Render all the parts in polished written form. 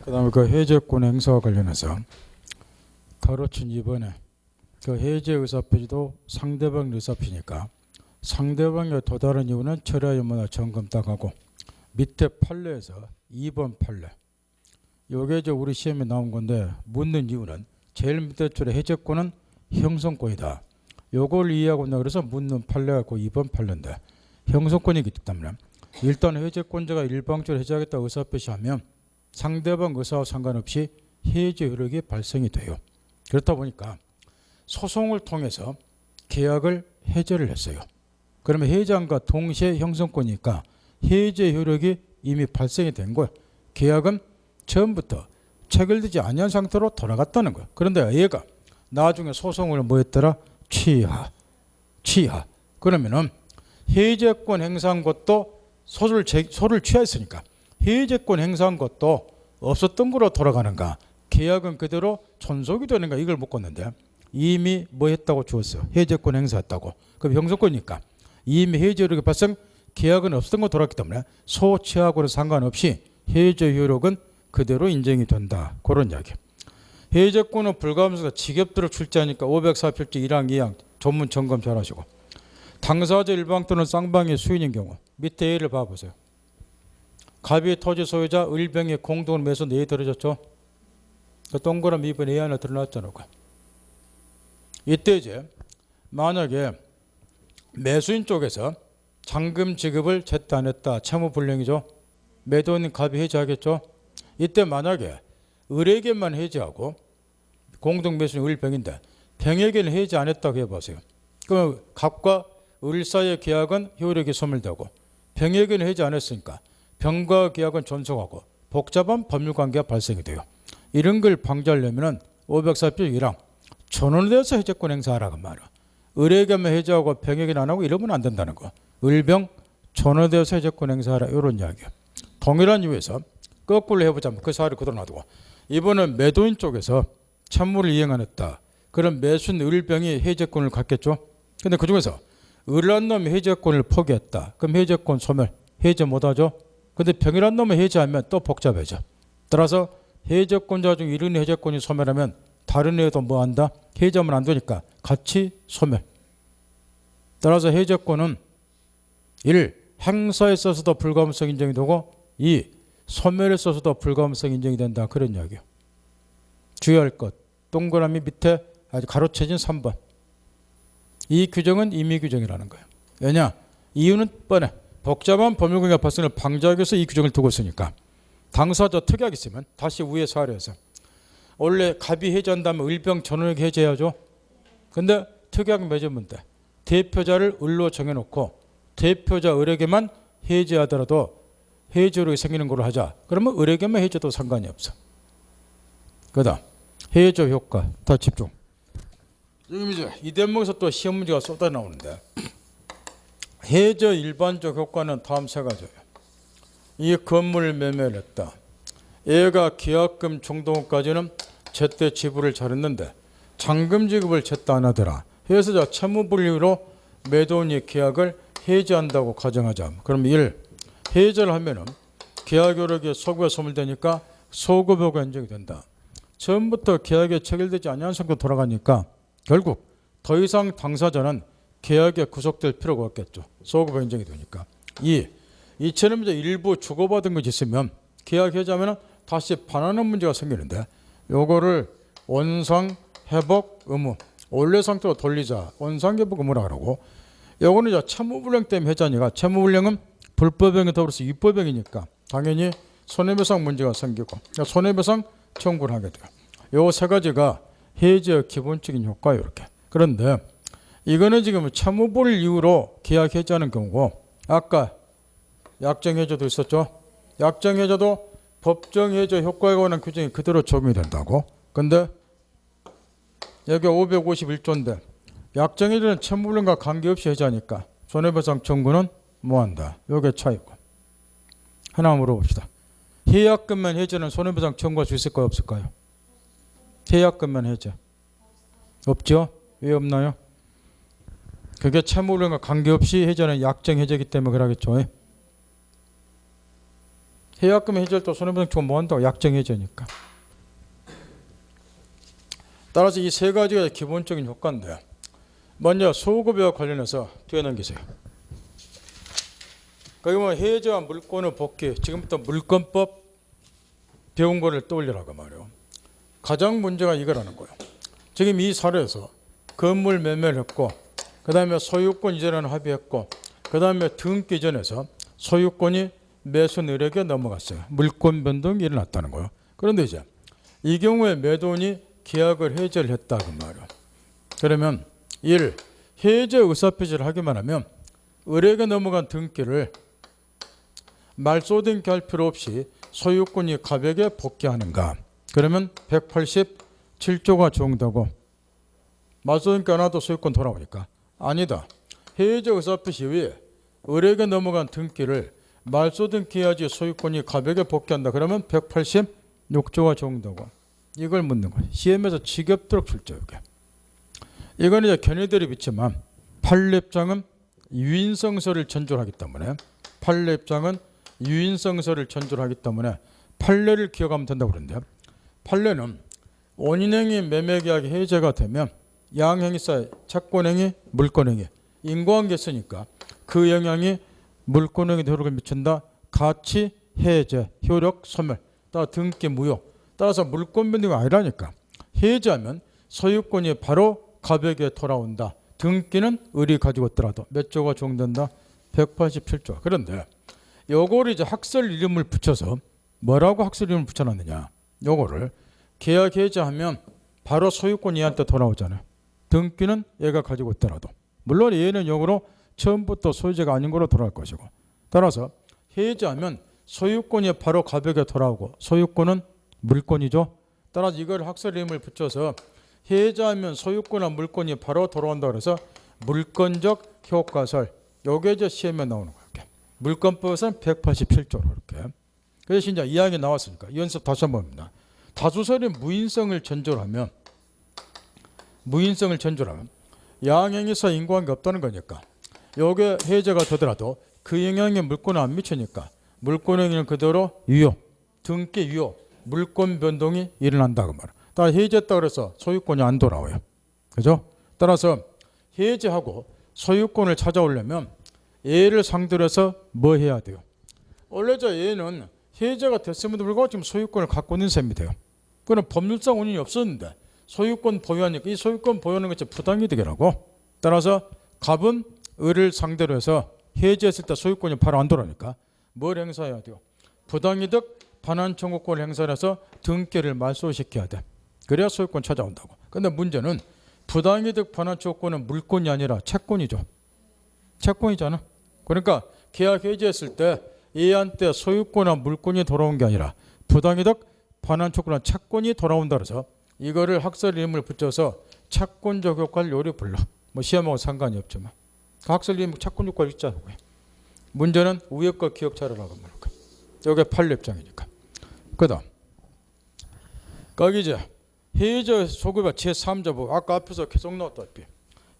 그다음에 그 해제권 행사와 관련해서 가로친 이번에 그 해제 의사표지도 상대방 의사표니까 상대방의 도달한 이유는 철야 유무나 점검 딱하고 밑에 판례에서 2번 판례 요게 이제 우리 시험에 나온 건데 묻는 이유는 제일 밑에 줄에 해제권은 형성권이다. 요걸 이해하고 있나 그래서 묻는 판례가 그 2번 판례인데 형성권이기 때문에 일단 해제권자가 일방적으로 해제하겠다 의사표시하면 상대방 의사와 상관없이 해제 효력이 발생이 돼요. 그렇다 보니까 소송을 통해서 계약을 해제를 했어요. 그러면 해제함과 동시에 형성권이니까 해제 효력이 이미 발생이 된 거예요. 계약은 처음부터 체결되지 아니한 상태로 돌아갔다는 거예요. 그런데 얘가 나중에 소송을 뭐 했더라? 취하. 그러면은 해제권 행사한 것도 소를 취하했으니까 해제권 행사한 것도 없었던 거로 돌아가는가? 계약은 그대로 존속이 되는가? 이걸 묻었는데 이미 뭐 했다고 주었어요. 해제권 행사했다고. 그럼 형성권이니까 이미 해제 효력이 발생 계약은 없었던 거 돌아갔기 때문에 소취하고는 상관없이 해제 효력은 그대로 인정이 된다. 그런 이야기. 해제권은 불가하면서 직업들을 출제하니까 504필지 1항 2항 전문 점검 잘 하시고 당사자 일방 또는 쌍방의 수인인 경우 밑에 예를 봐보세요. 갑이 토지 소유자 을병의 공동을 매수 내에 들어졌죠. 그 동그라미 이번에 예 하나 드러났잖아요. 이때 이제 만약에 매수인 쪽에서 잔금 지급을 제때 안 했다. 채무불량이죠. 매도인 갑이 해지하겠죠. 이때 만약에 을에게만 해지하고 공동 매수인 을병인데 병에게는 해지 안 했다고 해보세요. 그럼 갑과 을 사이의 계약은 효력이 소멸되고 병에게는 해지 안 했으니까 병과 계약은 존속하고 복잡한 법률관계가 발생이 돼요. 이런 걸 방지하려면 504표 1항 전원에 대해서 해제권 행사하라고 말이야. 을에게만 해제하고 병에게는 안 하고 이러면 안 된다는 거. 을병 전원에 대해서 해제권 행사하라 이런 이야기야. 동일한 이유에서 거꾸로 해보자면 그 사례를 그대로 놔두고 이번은 매도인 쪽에서 채무를 이행 안 했다. 그럼 매수인 을병이 해제권을 갖겠죠. 근데 그중에서 을한 놈이 해제권을 포기했다. 그럼 해제권 소멸 해제 못하죠. 근데 병이란 놈을 해제하면 또 복잡해져. 따라서 해제권자 중 이런 해제권이 소멸하면 다른 애도 뭐 한다? 해제하면 안 되니까 같이 소멸. 따라서 해제권은 1. 행사에 있어서도 불가함성 인정이 되고 2. 소멸에 있어서도 불가함성 인정이 된다. 그런 이야기예요. 주의할 것. 동그라미 밑에 아주 가로채진 3번. 이 규정은 임의 규정이라는 거예요. 왜냐? 이유는 뻔해. 복잡한 법률관계 발생을 방지하기 위해서 이 규정을 두고 있으니까 당사자 특약이 있으면 다시 위에 사례에서 원래 갑이 해제한다면 을병 전원에게 해제해야죠. 근데 특약 맺으면 돼. 대표자를 을로 정해놓고 대표자 을에게만 해제하더라도 해제로 생기는 걸로 하자. 그러면 을에게만 해제도 상관이 없어. 그다음 해제 효과 다 집중. 지금 이제 이 대목에서 또 시험 문제가 쏟아 나오는데 해제 일반적 효과는 다음 세 가지예요. 이 건물 매매를 했다. 얘가 계약금 정도까지는 제때 지불을 잘했는데 잔금 지급을 제때 안 하더라. 해서 채무불이유로 매도인이 계약을 해지한다고 가정하자. 그럼 1. 해제를 하면은 계약 효력이 소급에 소멸되니까 소급효가 인정이 된다. 처음부터 계약에 체결되지 않은 상태로 돌아가니까 결국 더 이상 당사자는 계약에 구속될 필요가 없겠죠. 소급효 인정이 되니까. 2. 이처럼 이제 일부 주고받은 것이 있으면 계약 해제하면 다시 반환하는 문제가 생기는데 요거를 원상 회복 의무 원래 상태로 돌리자. 원상 회복 의무라 그러고 요거는 이제 채무불량 때문에 해제하니까 채무불량은 불법행위 더불어서 위법행위니까 당연히 손해배상 문제가 생기고 손해배상 청구를 하게 돼요. 요 세 가지가 해제의 기본적인 효과예요. 이렇게. 그런데 이거는 지금 채무불 이유로 계약 해제하는 경우고 아까 약정해제도 있었죠. 약정해제도 법정해제 효과에 관한 규정이 그대로 적용이 된다고. 근데 여기 551조인데 약정해제는 채무불량과 관계없이 해제하니까 손해배상 청구는 뭐한다. 요게 차이고. 하나 물어봅시다. 해약금만 해제는 손해배상 청구할 수 있을까요? 없을까요? 해약금만 해제. 없죠? 왜 없나요? 그게 채무불량과 관계없이 해제는 약정해제이기 때문에 그러겠죠. 해약금 해지할 때 손해배상청구 뭐 한다고? 약정 해제니까. 따라서 이 세 가지가 기본적인 효과인데, 먼저 소급여와 관련해서 뒤에 넘기세요. 거기 보면 해제와 물권의 복귀, 지금부터 물권법 배운 거를 떠올리라고 말이에요. 가장 문제가 이거라는 거예요. 지금 이 사례에서 건물 매매를 했고, 그 다음에 소유권 이전을 합의했고, 그 다음에 등기 이전에서 소유권이 매수인에게 넘어갔어요. 물권 변동이 일어났다는 거예요. 그런데 이제 이 경우에 매도인이 계약을 해제를 했다 그 말이에요. 그러면 1. 해제 의사표시를 하기만 하면 을에게 넘어간 등기를 말소등기 할 필요 없이 소유권이 갑에게 복귀하는가? 그러면 187조가 적용되고, 말소등기 안 하도 소유권 돌아오니까 아니다. 해제 의사표시 이후에 을에게 넘어간 등기를 말소등기해야지 소유권이 갑에게 복귀한다. 그러면 186조가 적용되고, 이걸 묻는 거예요. 시험에서 지겹도록 출제해요. 이건 이제 견해들이 있지만 판례 입장은 유인성서를 전조하기 때문에, 판례 입장은 유인성서를 전조하기 때문에 판례를 기억하면 된다고 그러는데, 판례는 원인행위 매매계약이 해제가 되면 양행위사의 채권행위, 물권행위, 인과관계 있으니까 그 영향이 물권행위 효력을 미친다. 가치 해제, 효력 소멸, 따라 등기 무효. 따라서 물권 변동이 아니라니까. 해제하면 소유권이 바로 갑에게 돌아온다. 등기는 을이 가지고 있더라도 몇 조가 적용된다? 187조. 그런데 요거를 이제 학설 이름을 붙여서 뭐라고 학설 이름을 붙여놨느냐? 요거를 계약 해제하면 바로 소유권 얘한테 돌아오잖아요. 등기는 얘가 가지고 있더라도. 물론 얘는 요거로 처음부터 소유자가 아닌 거로 돌아갈 것이고, 따라서 해제하면 소유권이 바로 갑에게 돌아오고 소유권은 물권이죠. 따라서 이걸 학설 이름을 붙여서 해제하면 소유권과 물권이 바로 돌아온다 그래서 물권적 효과설. 요게 이제 시험에 나오는 거예요. 이렇게. 물권법에서는 187조로 이렇게. 그래서 이제 이야기 나왔으니까 이 연습 다시 한번 봅니다. 다수설이 무인성을 전조하면 양행에서 인과관계 없다는 거니까 요게 해제가 되더라도 그 영향이 물권에 안 미치니까 물권행위는 그대로 유효, 등기 유효, 물권 변동이 일어난다고 말이에요. 따라 해제했다 그래서 소유권이 안 돌아와요. 그죠? 따라서 해제하고 소유권을 찾아오려면 얘를 상대로 해서 뭐 해야 돼요? 원래 얘는 해제가 됐음에도 불구하고 지금 소유권을 갖고 있는 셈이 돼요. 그건 법률상 원인이 없었는데 소유권 보유하니까 이 소유권 보유하는 것이 부당이득이라고. 따라서 갑은 을을 상대로 해서 해제했을 때 소유권이 바로 안 돌아오니까 뭘 행사해야 돼요? 부당이득 반환 청구권을 행사해서 등기를 말소시켜야 돼. 그래야 소유권 찾아온다고. 근데 문제는 부당이득 반환 청구권은 물권이 아니라 채권이죠. 채권이잖아. 그러니까 계약 해지했을 때 얘한테 소유권이나 물권이 돌아온 게 아니라 부당이득 반환 청구권이나 채권이 돌아온다 그래서 이거를 학설 이름을 붙여서 채권적 효과를 요리 불러. 뭐 시험하고 상관이 없지만 학설 이름 채권 효과를 있자고요. 문제는 위에 거 기억 차려라고 말할까. 여기 판례 입장이니까. 그다음 거기 이제 해제 소급의 제3자 아까 앞에서 계속 나왔다시피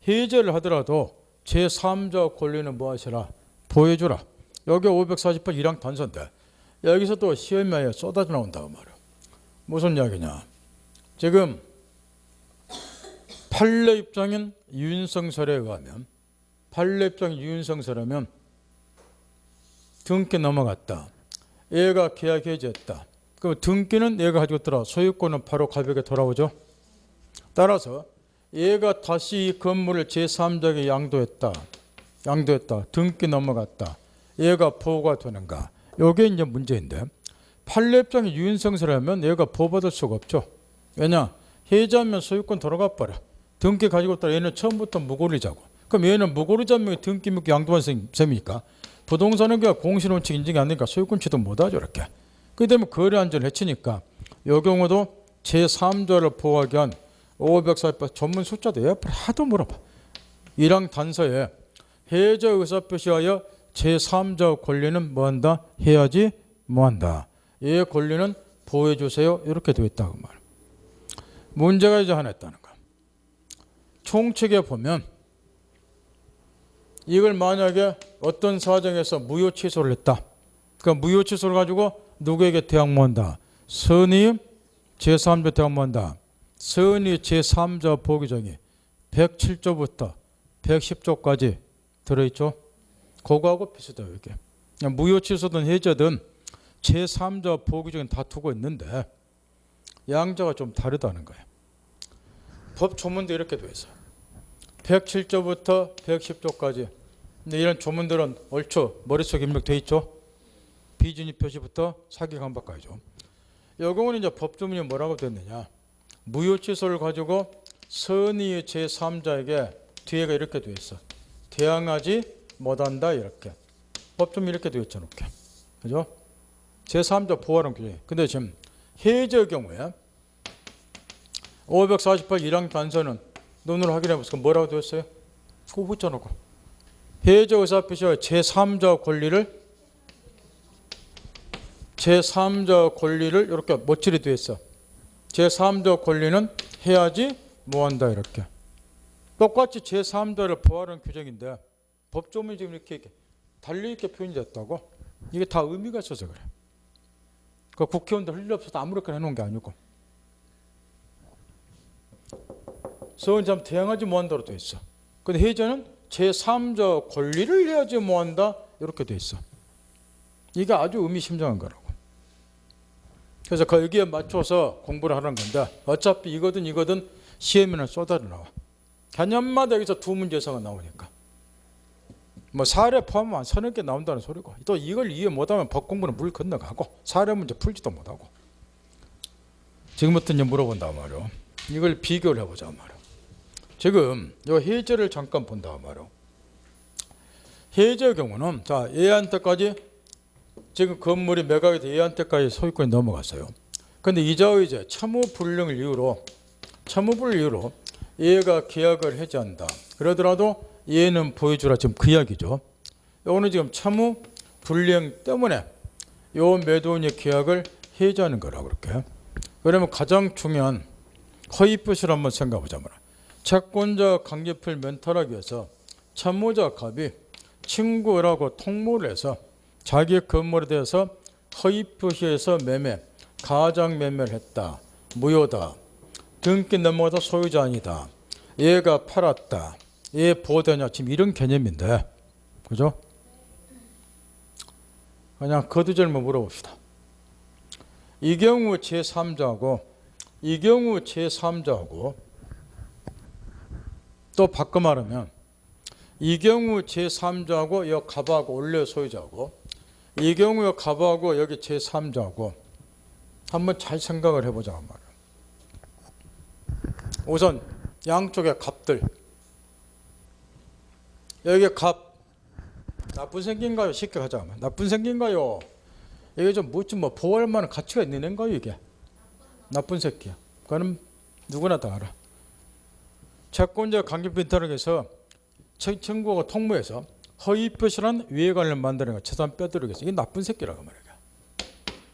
해제를 하더라도 제3자 권리는 뭐 하시라? 보여주라. 여기 548 1항 단서인데 여기서 또 시험에 쏟아져 나온다고 말이야. 무슨 이야기냐? 지금 판례 입장인 유인성설에 의하면 판례 입장인 유인성설하면 등기 넘어갔다. 얘가 계약 해지했다. 그럼 등기는 얘가 가지고 있더라. 소유권은 바로 갑에게 돌아오죠. 따라서 얘가 다시 이 건물을 제3자에게 양도했다. 등기 넘어갔다. 얘가 보호가 되는가? 이게 이제 문제인데 판례 입장의 유인성설하면 얘가 보호받을 수가 없죠. 왜냐? 해제하면 소유권 돌아가 버려. 등기 가지고 있더라. 얘는 처음부터 무고리자고. 그럼 얘는 무고리자면 등기 묻기 양도한 셈이니까 부동산업계가 공시원칙 인정이 안 되니까 소유권 취득 못하죠. 이렇게. 그 때문에 거래 안전을 해치니까 이 경우도 제3자를 보호하기 위한 548 전문 숫자도 옆으로 하도 물어봐. 1항 단서에 해제 의사표시하여 제3자 권리는 뭐한다? 해야지 뭐한다. 얘 권리는 보호해 주세요. 이렇게 되어 있다고 말. 문제가 이제 하나 있다는 거야. 총칙에 보면 이걸 만약에 어떤 사정에서 무효 취소를 했다. 그러니까 무효 취소를 가지고 누구에게 대항 모은다? 선의 제3조 대항 모은다. 선의 제3조 보기정이 107조부터 110조까지 들어있죠. 그거하고 비슷해요. 이게 무효취소든 해제든 제3조 보기정은 다투고 있는데 양자가 좀 다르다는 거예요. 법 조문도 이렇게 돼 있어요. 107조부터 110조까지. 근데 이런 조문들은 얼추 머릿속에 입력돼 있죠. 비준입 표시부터 사기 강박까지죠. 이 경우는 이제 법 조문이 뭐라고 됐느냐? 무효취소를 가지고 선의 제3자에게 뒤에가 이렇게 돼 있어. 대항하지 못한다 이렇게. 법 조문이 이렇게 되어 있잖아. 이렇게. 그죠? 제3자 보호하는 규정. 근데 지금 해제의 경우에 548 1항 단서는 논으로 확인해 보세요. 뭐라고 되어 있어요? 그거 붙여놓고. 해제 의사표시와 제3자 권리를 이렇게 멋지게 되어 있어. 제3자 권리는 해야지 뭐한다 이렇게. 똑같이 제3자를 보호하는 규정인데 법조문이 지금 이렇게 달리 이렇게 표현이 됐다고? 이게 다 의미가 있어서 그래. 그 국회의원들 할 일 없어서 아무렇게나 해놓은 게 아니고. 서원참 대항하지 못한다로 되어 있어. 근데 해제는 제3자 권리를 해야지 못한다 이렇게 되어 있어. 이게 아주 의미심장한 거라고. 그래서 거기에 맞춰서 공부를 하는 건데 어차피 이거든 시험에는 쏟아져 나와. 개념마다 여기서 두 문제 이상은 나오니까. 뭐 사례 포함하면 서너 개 나온다는 소리고 또 이걸 이해 못하면 법 공부는 물 건너가고 사례 문제 풀지도 못하고. 지금부터 이제 물어본단 말이오. 이걸 비교를 해보자 말이오. 지금 이 해제를 잠깐 본다 말이오. 해제의 경우는 자 얘한테까지 지금 건물이 매각이 돼 얘한테까지 소유권이 넘어갔어요. 근데 이자의제 채무불능을 이유로 얘가 계약을 해제한다. 그러더라도 얘는 보여주라 지금 그 이야기죠. 요거는 지금 채무불능 때문에 요 매도인의 계약을 해제하는 거라고 그렇게. 그러면 가장 중요한 허위표시를 한번 생각해보자 말이야. 채권자 강제표를 면탈하기 위해서 채무자 갑이 친구라고 통보를 해서 자기 건물에 대해서 허위표시해서 매매, 가장매매를 했다. 무효다. 등기 넘어가다 소유자 아니다. 얘가 팔았다. 얘 보호되냐. 지금 이런 개념인데. 그죠? 그냥 거두절만 물어봅시다. 이 경우 제3자하고 또 바꿔 말하면 이 경우 제3자하고 여 갑하고 원래 소유자하고 이 경우 갑하고 여기 제3자하고 한번 잘 생각을 해보자 말이야. 우선 양쪽의 갑들. 여기 갑 나쁜 생긴가요? 쉽게 가자. 나쁜 생긴가요? 이게 좀 뭐 보호할 만한 가치가 있는 애인가요? 이게 나쁜 새끼야. 그거는 누구나 다 알아. 채권자 강제빈탈을 해서 청구가 통보해서 허위표시란 위해관을 만드는 거 재산 빼돌리기 위해서 이게 나쁜 새끼라고 말이야.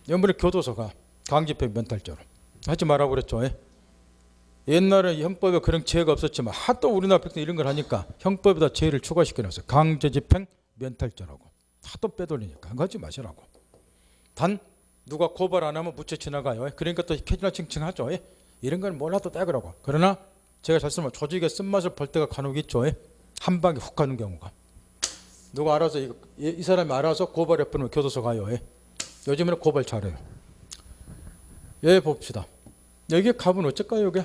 이번에 교도소가 강제표 면탈죄로 하지 말라고 그랬죠. 옛날에 형법에 그런 죄가 없었지만 하도 우리나라 백성 이런 걸 하니까 형법에다 죄를 추가시켜놨어요. 강제집행 면탈죄라고. 하도 빼돌리니까 그거 하지 마시라고. 단 누가 고발 안 하면 무죄 지나가요. 그러니까 또 캐지나칭칭하죠. 이런 건 몰라도 떼그라고. 그러나 제가 잘 쓰면 조직의 쓴맛을 볼 때가 간혹 있죠. 한 방에 훅 가는 경우가. 누가 알아서 이 사람이 알아서 고발해버리면 교도소 가요. 요즘에는 고발 잘해요. 얘 봅시다. 여기 갑은 어쩔까요? 여기?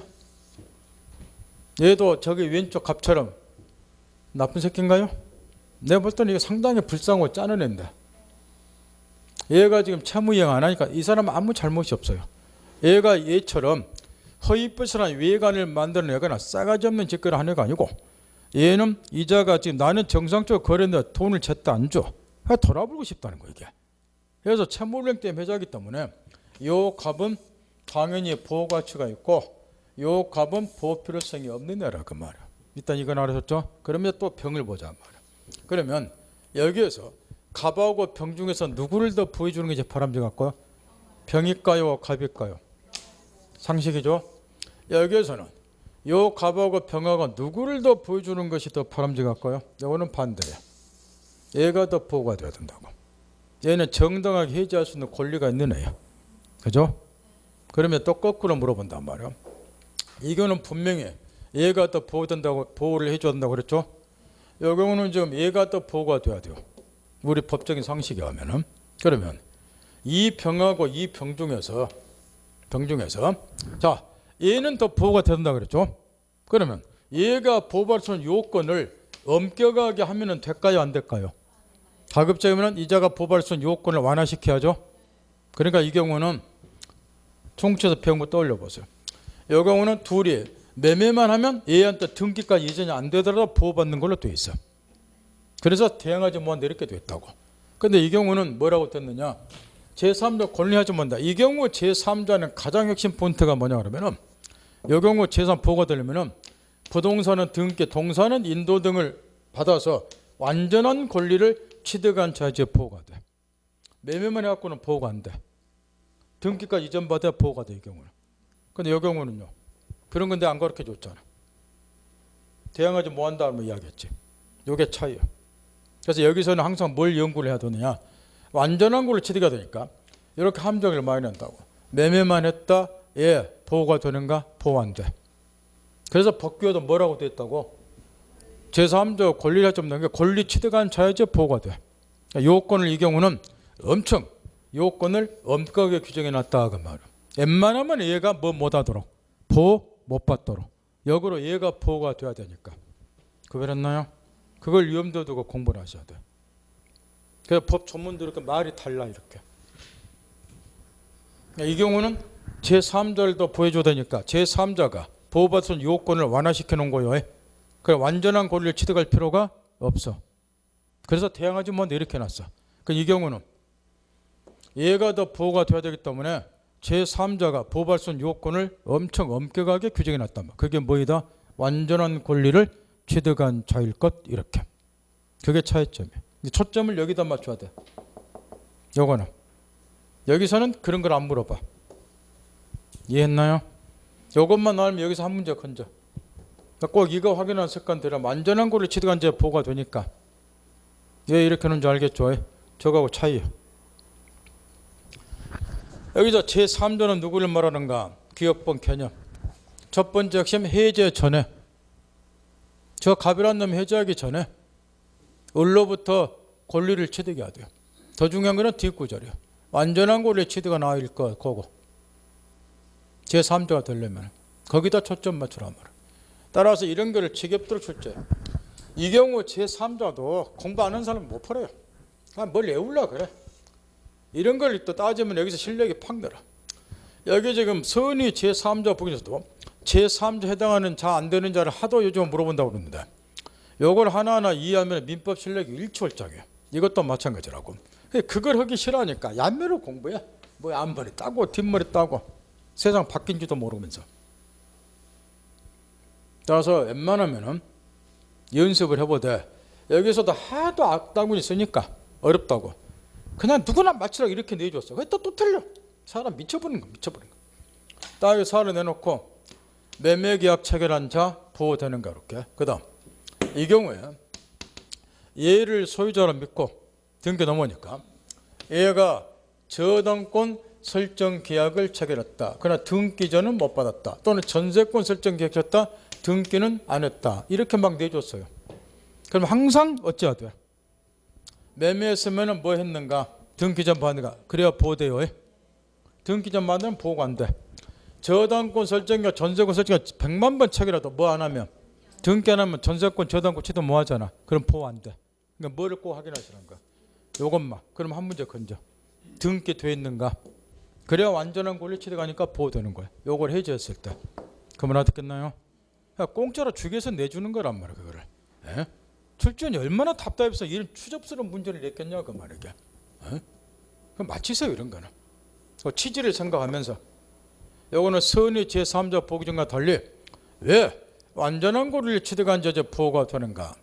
얘도 저기 왼쪽 갑처럼 나쁜 새끼인가요? 내가 볼 때는 이게 상당히 불쌍하고 짜는 애인데 얘가 지금 채무이행 안 하니까 이 사람은 아무 잘못이 없어요. 얘가 얘처럼 허위표시란 위해관을 만드는 애가 싸가지 없는 짓거리를 하는 애가 아니고 얘는 이자가 지금 나는 정상적으로 거래했는데 돈을 제때 안 줘. 돌아보고 싶다는 거예요 이게. 그래서 채무불이행 때문에 해자하기 때문에 요 갑은 당연히 보호가치가 있고 요 갑은 보호 필요성이 없는 애라 그 말이야. 일단 이건 알아셨죠? 그러면 또 병을 보자 말이야. 그러면 여기에서 갑하고 병 중에서 누구를 더 보여주는 게 이제 바람직 같고요? 병일까요? 갑일까요? 상식이죠? 여기에서는 요 갑하고 병하고 누구를 더 보여주는 것이 더 바람직 같고요? 이거는 반대야. 얘가 더 보호가 돼야 된다고. 얘는 정당하게 해지할 수 있는 권리가 있는 애야. 그죠? 그러면 또 거꾸로 물어본단 말이야. 이거는 분명히 얘가 또 보호를 해줘야 된다고 그랬죠? 이 경우는 지금 얘가 또 보호가 돼야 돼요. 우리 법적인 상식에 하면은. 그러면 이 병하고 이 병 중에서 자, 얘는 더 보호가 된다 그랬죠? 그러면 얘가 보호받을 수 있는 요건을 엄격하게 하면은 될까요, 안 될까요? 가급적이면 이자가 보호받을 수 있는 요건을 완화시켜야죠. 그러니까 이 경우는 총치에서 배운 거 떠올려 보세요. 이 경우는 둘이 매매만 하면 얘한테 등기까지 이전이 안 되더라도 보호받는 걸로 돼 있어. 그래서 대항하지 못한다 이렇게 돼 있다고. 근데 이 경우는 뭐라고 됐느냐? 제3자 권리하지 못한다. 이 경우 제3자는 가장 핵심 포인트가 뭐냐 그러면은 이 경우 제3 보호가 되려면은 부동산은 등기, 동산은 인도 등을 받아서 완전한 권리를 취득한 자의 보호가 돼. 매매만 해갖고는 보호가 안 돼. 등기까지 이전받아야 보호가 돼, 이 경우는. 근데 이 경우는요. 그런 건데 안 가르쳐 줬잖아. 대항하지 못한다 하면 이야기했지. 이게 차이야. 그래서 여기서는 항상 뭘 연구를 해야 되느냐. 완전한 걸로 취득해야 되니까 이렇게 함정을 많이 낸다고. 매매만 했다. 예, 보호가 되는가? 보호 안 돼. 그래서 법규에도 뭐라고 돼 있다고? 제3자 권리를 좀 넘겨 권리 취득한 자야지 보호가 돼. 요건을 이 경우는 엄청 요건을 엄격하게 규정해 놨다 그 말이야. 웬만하면 얘가 뭐 못하도록 보호 못 받도록 역으로 얘가 보호가 돼야 되니까. 그랬나요? 그걸 염두에 두고 공부를 하셔야 돼. 그래서 법 전문도 이렇게 말이 달라 이렇게. 이 경우는 제3자를 더 보호해줘야 되니까 제3자가 보호받을 수 있는 요건을 완화시켜 놓은 거예요. 그래 완전한 권리를 취득할 필요가 없어. 그래서 대항하지 못한다 이렇게 해놨어. 이 경우는 얘가 더 보호가 돼야 되기 때문에 제3자가 보호받을 수 있는 요건을 엄청 엄격하게 규정해 놨단 말이야. 그게 뭐이다? 완전한 권리를 취득한 자일 것 이렇게. 그게 차이점이야. 초점을 여기다 맞춰야 돼. 요거는 여기서는 그런 걸 안 물어봐. 이해했나요? 요것만 알면 여기서 한 문제 건져. 꼭 이거 확인하는 습관 들이면 완전한 권리를 취득한 자의 보호가 되니까. 왜 이렇게 하는 줄 알겠죠? 저거하고 차이요. 여기서 제3자는 누구를 말하는가? 기업본 개념. 첫 번째 핵심 해제 전에. 저 갑이라는 놈 해제하기 전에 을로부터 권리를 취득해야 돼요. 더 중요한 거는 뒷구절이요. 완전한 권리 취득가 나을 거고. 제3자가 되려면 거기다 초점 맞추란 말이야. 따라서 이런 거를 지겹도록 출제해. 이 경우 제3자도 공부 안 하는 사람은 못 풀어요. 뭘 외우려 그래. 이런 걸 또 따지면 여기서 실력이 팍 늘어. 여기 지금 선의 제3자 부분에서도 제3자 해당하는 자 안 되는 자를 하도 요즘 물어본다고 그러는데 요걸 하나하나 이해하면 민법 실력이 일취월장이에요. 이것도 마찬가지라고. 그걸 하기 싫어하니까 얀매로 공부해. 뭐 앞머리 따고 뒷머리 따고 세상 바뀐지도 모르면서. 따라서 웬만하면은 연습을 해보되 여기서도 하도 악당군이 있으니까 어렵다고. 그냥 누구나 맞추라고 이렇게 내줬어. 또 틀려. 사람 미쳐버리는 거. 딱 사를 내놓고 매매계약 체결한 자 보호되는가 이렇게. 그 다음 이 경우에 얘를 소유자로 믿고 등기 넘으니까 얘가 저당권 설정 계약을 체결했다. 그러나 등기 전은 못 받았다. 또는 전세권 설정 계약했다. 등기는 안 했다. 이렇게 막 내줬어요. 그럼 항상 어찌해야 돼? 매매했으면 뭐 했는가? 등기 전 받는가? 그래야 보호돼요. 등기 전 받으면 보호가 안 돼. 저당권 설정과 전세권 설정 100만 번 체결해도 뭐 안 하면 등기 안 하면 전세권 저당권 취득 뭐 하잖아. 그럼 보호 안 돼. 그러니까 뭐를 꼭 확인하시는 거야. 요것만. 그럼 한 문제 건져. 등기 돼 있는가? 그래야 완전한 권리 취득하니까 보호되는 거야. 요걸 해제했을 때. 그러면 알았겠나요? 공짜로 주기해서 내주는 거란 말이야. 그거를. 예? 출전이 얼마나 답답해서 이런 추접스러운 문제를 냈겠냐 그 말이게. 그럼 마치세요 이런 거는. 취지를 생각하면서. 요거는 선의 제3자 보기전과 달리 왜 완전한 권리를 취득한 자의 보호가 되는가?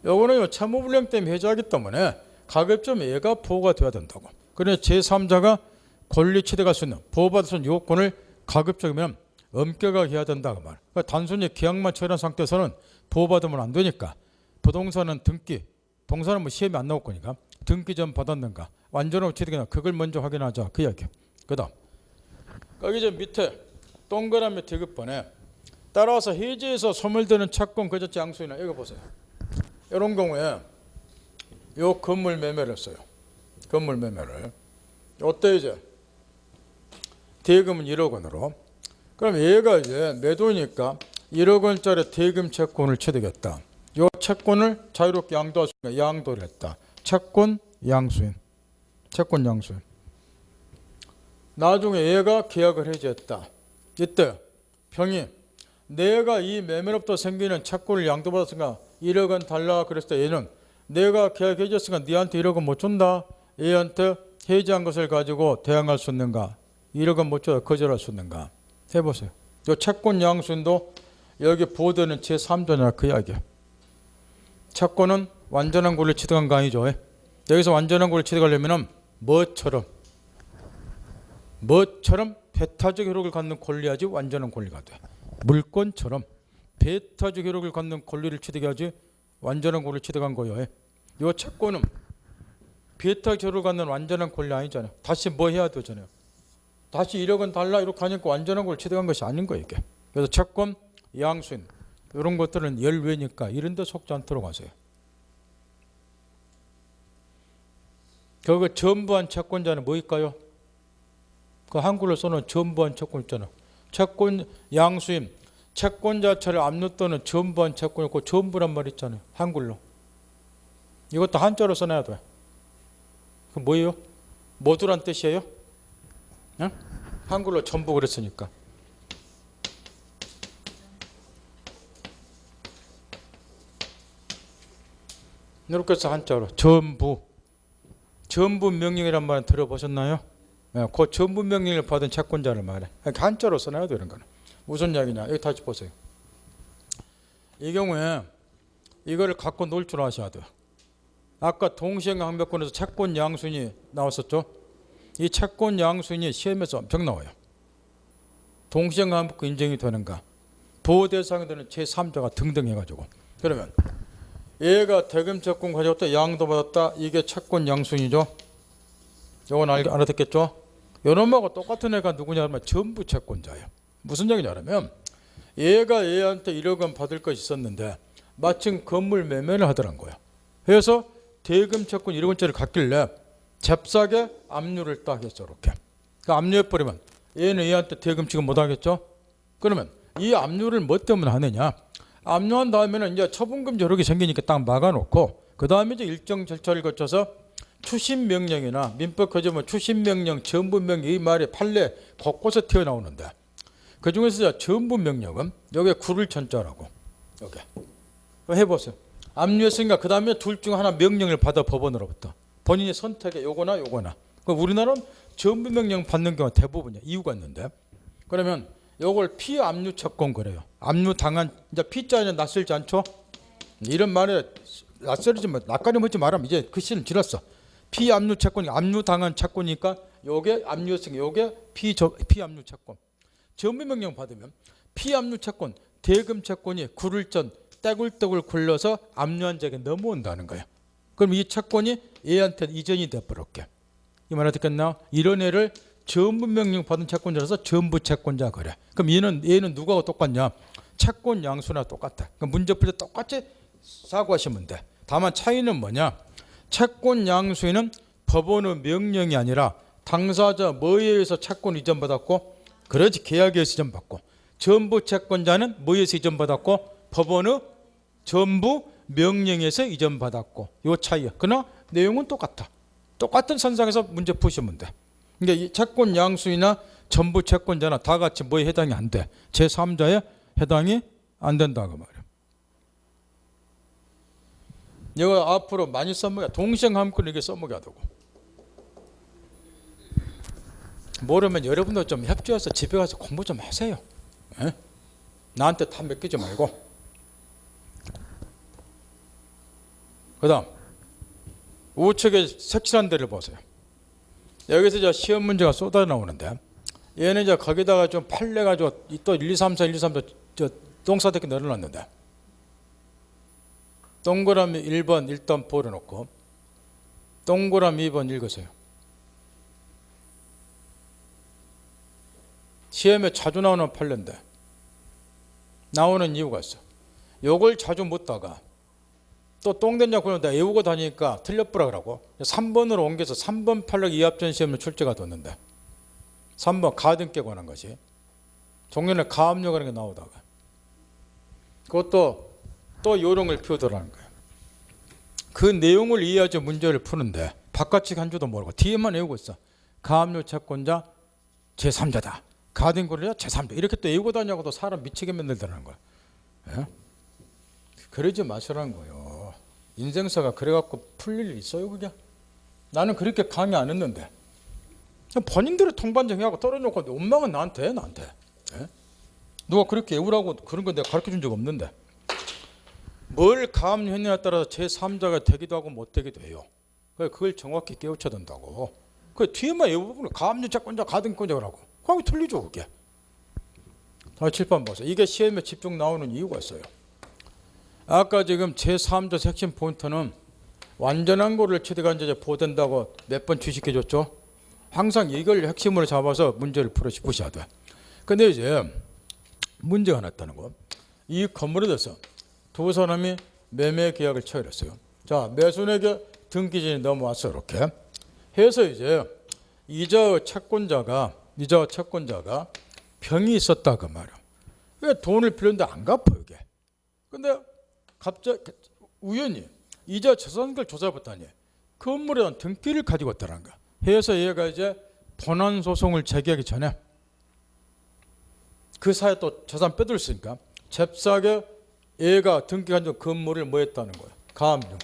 요거는 채무불이행 때문에 해제하기 때문에 가급적 얘가 보호가 돼야 된다고. 그래서 제3자가 권리 취득할 수 있는 보호받을 수 있는 요건을 가급적이면 엄격하게 해야 된다 그 말. 그러니까 단순히 계약만 처리한 상태에서는 보호받으면 안 되니까 부동산은 등기, 동산은 뭐 시험이 안 나올 거니까 등기 전 받았는가 완전하고 취득이나 그걸 먼저 확인하자 그 이야기. 그다음 거기 저 밑에 동그라미 디귿번에 따라서 해제에서 소멸되는 채권 그 자체 양수이나 이거 보세요. 이런 경우에 요 건물 매매를 했어요. 건물 매매를. 어때 이제? 대금은 1억 원으로. 그럼 얘가 이제 매도니까 1억 원짜리 대금 채권을 취득했다. 요 채권을 자유롭게 양도할 수 있는 양도를 했다. 채권 양수인. 채권 양수인. 나중에 얘가 계약을 해지했다. 이때 병이 내가 이 매매로부터 생기는 채권을 양도받았으니까 1억 원 달라 그랬을 때 얘는 내가 계약 해지했으니까 니한테 1억 원 못 준다. 얘한테 해지한 것을 가지고 대항할 수 있는가? 1억 원 못 줘도 거절할 수 있는가? 해보세요. 이 채권 양수인도 여기 보도는 제3조냐 그 이야기야. 채권은 완전한 권리 취득한 거 아니죠. 여기서 완전한 권리 취득하려면 뭐처럼 배타적 효력을 갖는 권리야지 완전한 권리가 돼. 물권처럼 배타적 효력을 갖는 권리를 취득해야지 완전한 권리를 취득한 거예요. 이 채권은 배타적 효력을 갖는 완전한 권리 아니잖아요. 다시 뭐 해야 되잖아요. 다시 1억 원 달라 이렇게 하니까 완전한 걸 취득한 것이 아닌 거예요 이게. 그래서 채권, 양수인 이런 것들은 열외니까 이런 데 속지 않도록 하세요. 그거 전부한 채권자는 뭐일까요? 그 한글로 써놓은 전부한 채권 있잖아. 채권 양수인 채권 자체를 압류 또는 전부한 채권이 그 전부란 말 있잖아요. 한글로. 이것도 한자로 써놔야 돼. 그 뭐예요? 모두란 뜻이에요? 응? 한글로 전부 그랬으니까. 이렇게 해서 한자로 전부. 전부 명령이란 말 들어보셨나요? 그 전부 명령을 받은 채권자를 말해. 한자로 써놔야 되는 거는. 무슨 이야기냐? 여기 다시 보세요. 이 경우에 이거를 갖고 놀 줄 아셔야 돼요. 아까 동시행항변권에서 채권 양수인이 나왔었죠? 이 채권 양수인이 시험에서 엄청 나와요. 동시행항변권 인정이 되는가? 보호 대상이 되는 제3자가 등등 해가지고. 그러면 얘가 대금 채권 가져왔다 양도받았다 이게 채권 양수인이죠. 이건 알아듣겠죠? 요놈하고 똑같은 애가 누구냐 하면 전부 채권자예요. 무슨 얘기냐면 얘가 얘한테 1억 원 받을 것이 있었는데 마침 건물 매매를 하더란 거예요. 그래서 대금 채권 1억 원짜리 갖길래 잽싸게 압류를 딱 했죠. 이렇게. 그 압류해버리면 얘는 얘한테 대금 지금 못 하겠죠? 그러면 이 압류를 뭐 때문에 하느냐? 압류한 다음에는 이제 처분금지 여러 개 생기니까 딱 막아놓고 그 다음에 이제 일정 절차를 거쳐서 추심명령이나 민법 거주면 추심명령, 전부명령 이 말이 판례 곳곳에 튀어나오는데 그 중에서 전부명령은 여기에 구를 천자라고 여기 해보세요. 압류했으니까 그 다음에 둘 중 하나 명령을 받아 법원으로부터 본인이 선택해 요거나 요거나. 우리나라는 전부명령 받는 경우가 대부분이야. 이유가 있는데 그러면 요걸 피압류 채권 그래요. 압류 당한 이제 피자는 낯설지 않죠? 이런 말에 낯설지 낯가림 하지 말라면 이제 그 시는 지났어. 피압류 채권이 압류 당한 채권이니까 요게 압류였으니까 요게 피압류 채권. 전부명령 받으면 피압류 채권 대금 채권이 굴을 전 떼굴떼굴 굴러서 압류한 자에게 넘어온다는 거예요. 그럼 이 채권이 얘한테 이전이 돼버렸게. 이 말 듣겠나? 이런 애를 전부명령 받은 채권자라서 전부 채권자 그래. 그럼 얘는 누구하고 똑같냐? 채권 양수나 똑같다. 그럼 문제 풀 때 똑같이 사고하시면 돼. 다만 차이는 뭐냐? 채권 양수인은 법원의 명령이 아니라 당사자 뭐에 의해서 채권 이전받았고 그렇지 계약에 의해서 이전받고 전부 채권자는 뭐에 의해서 이전받았고 법원의 전부 명령에서 이전받았고 요 차이야. 그러나 내용은 똑같아. 똑같은 선상에서 문제 푸시면 돼. 그러니까 이 채권 양수이나 전부 채권자나 다 같이 뭐에 해당이 안 돼. 제3자에 해당이 안 된다고 말이야. 이거 앞으로 많이 써먹어야 동시행함권 이게 써먹어야 되고 모르면 여러분도 좀 협조해서 집에 가서 공부 좀 하세요. 에? 나한테 다 맡기지 말고. 그 다음 우측에 색칠한 데를 보세요. 여기서 이제 시험 문제가 쏟아 나오는데 얘는 이제 거기다가 좀 팔려가지고 또 1, 2, 3, 4, 1, 2, 3, 4 동사대기 늘어났는데 동그라미 1번 일단 버려놓고 동그라미 2번 읽으세요. 시험에 자주 나오는 판례인데 나오는 이유가 있어. 요걸 자주 묻다가 또 똥된냐 그러는데 외우고 다니니까 틀려버려 그러고 3번으로 옮겨서 3번 판례 이합전 시험에 출제가 됐는데 3번 가등께 관한 것이 종전에 가압류라는 게 나오다가 그것도 또 요령을 피우더라는 거예요. 그 내용을 이해하지 문제를 푸는데 바깥이 한 줄도 모르고 뒤에만 외우고 있어. 가압류 채권자 제3자다. 가등권자 제3자. 이렇게 또 외우고 다니냐고도 사람 미치게 만들더라는 거야. 예? 그러지 마시라는 거예요. 인생사가 그래갖고 풀릴 일 있어요 그게? 나는 그렇게 강의 안 했는데 본인들이 통반정해하고 떨어놓고 원망은 나한테 예? 누가 그렇게 외우라고 그런 거 내가 가르쳐준 적 없는데 뭘 가압류했냐에 따라서 제3자가 되기도 하고 못 되기도 해요. 그걸 정확히 깨우쳐야 된다고. 그 뒤에만 외우면 가압류 채권자 가등권자라고 그게 틀리죠 그게. 다시 칠판 보세요. 이게 시험에 집중 나오는 이유가 있어요. 아까 지금 제3자 핵심 포인트는 완전한 거를 최대가 이제 보된다고 몇 번 주식해 줬죠. 항상 이걸 핵심으로 잡아서 문제를 풀어 싶으셔야 돼. 근데 이제 문제가 났다는 거. 이 건물에 대해서 두 사람이 매매 계약을 체결했어요. 자, 매수인에게 등기진이 넘어왔어 이렇게 해서 이제 이자 채권자가 병이 있었다 그 말이야. 왜 돈을 빌렸는데 안 갚아 이게. 근데 갑자기 우연히 이자 재산을 조사해봤더니 건물에 대한 등기를 가지고 왔다는 거야. 해서 얘가 이제 본안 소송을 제기하기 전에 그 사이에 또 재산 빼돌렸으니까 잽싸게 얘가 등기한 건물을 뭐 했다는 거야. 가압류.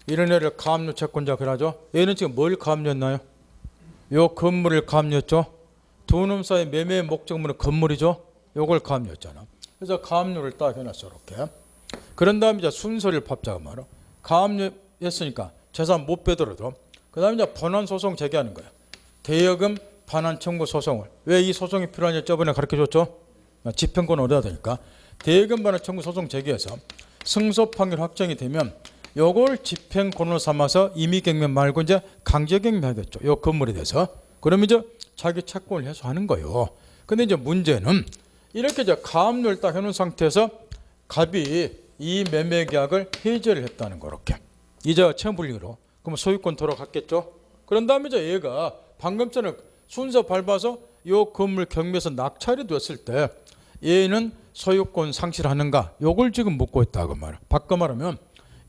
이런 애를 가압류 채권자 그러죠. 얘는 지금 뭘 가압류했나요? 요 건물을 가압류했죠. 두 놈 사이 매매의 목적물은 건물이죠. 요걸 가압류했잖아. 그래서 가압류를 딱 해놨어 이렇게. 그런 다음에 이제 순서를 밟자고 말이야. 가압류했으니까 재산 못 빼더라도 그 다음에 이제 본안 소송 제기하는 거야. 대여금 반환 청구 소송을. 왜 이 소송이 필요하냐 저번에 가르쳐줬죠. 집행권을 얻어야 되니까 대여금 반환 청구 소송 제기해서 승소 판결 확정이 되면 요걸 집행권으로 삼아서 임의경매 말고 이제 강제경매하겠죠. 요 건물에 대해서. 그러면 이제 자기 채권을 해소하는 거예요. 근데 이제 문제는 이렇게 이제 가압류를 딱 해놓은 상태에서 갑이 이 매매 계약을 해제를 했다는 거 이렇게. 이자가 채무불이익으로. 그럼 소유권 돌아갔겠죠. 그런 다음에 이제 얘가 방금 전에 순서 밟아서 요 건물 경매에서 낙찰이 됐을 때 얘는 소유권 상실하는가? 요걸 지금 묻고 있다고 말이야. 바꿔 말하면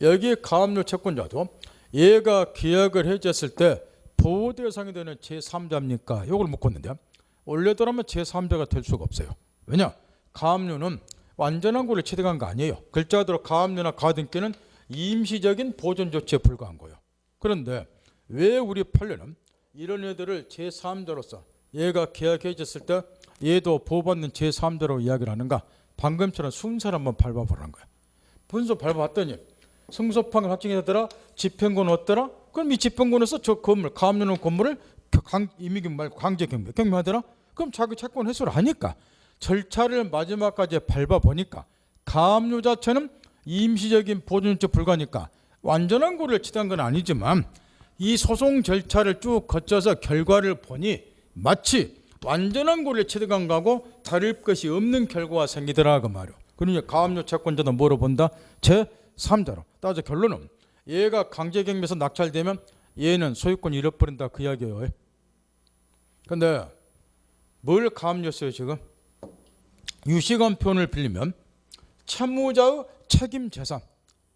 여기 가압류 채권자도 얘가 계약을 해제했을 때 보호 대상이 되는 제3자입니까? 요걸 묻고 있는데 원래대로면 제3자가 될 수가 없어요. 왜냐? 가압류는 완전한 권리를 취득한 거 아니에요. 글자 그대로 가압류나 가등기는 임시적인 보존 조치에 불과한 거예요. 그런데 왜 우리 판례는 이런 애들을 제3자로서 얘가 계약 해제했을 때 얘도 보호받는 제3자로 이야기를 하는가? 방금처럼 순서를 한번 밟아보라는 거야. 분수 밟아봤더니 승소판을 확정이 되더라. 집행권 얻더라. 그럼 이 집행권에서 저 건물 가압류는 건물을 임의경 말고 경매하더라. 그럼 자기 채권 해소를 하니까 절차를 마지막까지 밟아보니까 가압류 자체는 임시적인 보존조치 불가니까 완전한 권리를 취득한 건 아니지만 이 소송 절차를 쭉 거쳐서 결과를 보니 마치 완전한 권리를 취득한 거하고 다를 것이 없는 결과가 생기더라 그 말이요. 그러니까 가압류 채권자도 뭐로 본다? 제3자로. 따라서 결론은 얘가 강제경매에서 낙찰되면 얘는 소유권 잃어버린다 그 이야기예요. 근데 뭘 가압류했어요 지금? 유시간 표현을 빌리면 채무자의 책임재산.